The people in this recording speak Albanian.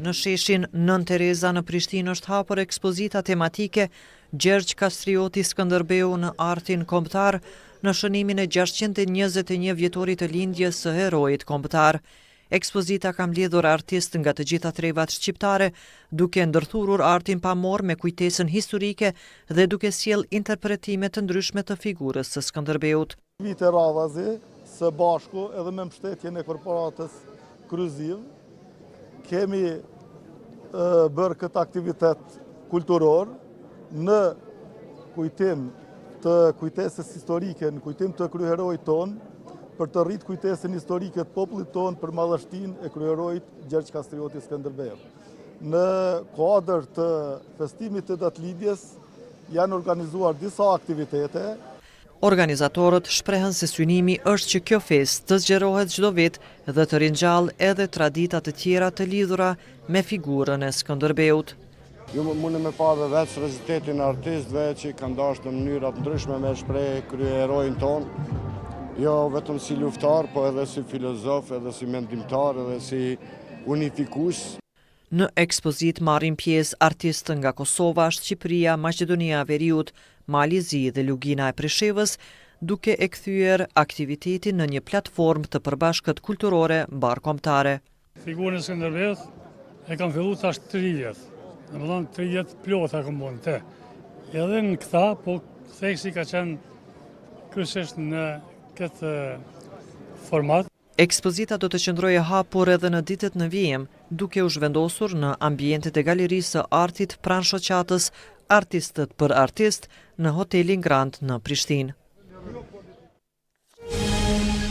Në sheshin Nën Tereza në Prishtinë është hapur ekspozita tematike Gjergj Kastrioti Skënderbeu në artin kombëtar në shënimin e 621 vjetorit të lindjes së heroit kombëtar. Ekspozita ka mbledhur artistë nga të gjitha trevat shqiptare, duke ndërthurur artin pamor me kujtesën historike dhe duke sjell interpretime të ndryshme të figurës së Skënderbeut. Vite radhazi, së bashku edhe me mbështetjen e korporatës Kryuziv, kemi bërë këtë aktivitet kulturor në kujtim të kujtesës historike, në kujtim të kryeheroit tonë, për të rritë kujtesën historike të popullit tonë për madhështinë e kryeheroit Gjergj Kastrioti Skënderbeu. Në kuadër të festimit të datëlindjes janë organizuar disa aktivitete. Organizatorët shprehen se synimi është që kjo festë të zgjerohet çdo vit dhe të ringjallë edhe tradita të tjera të lidhura me figurën e Skënderbeut. Ju mundem me pa dhe vetë seriozitetin e artistëve që kanë dashur në mënyra të ndryshme me shpreh kryeheroin tonë, jo vetëm si luftar, po edhe si filozof, edhe si mendimtar, edhe si unifikues. Në ekspozit marrin pjesë artistë nga Kosova, Shqipëria, Maqedonia e Veriut, Mali Zi dhe Lugina e Prishevës, duke e kthyer aktivitetin në një platformë të përbashkët kulturore mbarkombëtare. Figurën e Skënderbeut e kam filluar tash 30. Domethënë 30 plota kam bën te. Edhe në këta, po theksi ka qenë kryesisht në këtë format. Ekspozita do të qëndrojë hapur edhe në ditët në vijim, duke u zhvendosur në ambientet e Galerisë së Artit pranë shoqatës Artistët për Artist në Hotelin Grand në Prishtinë.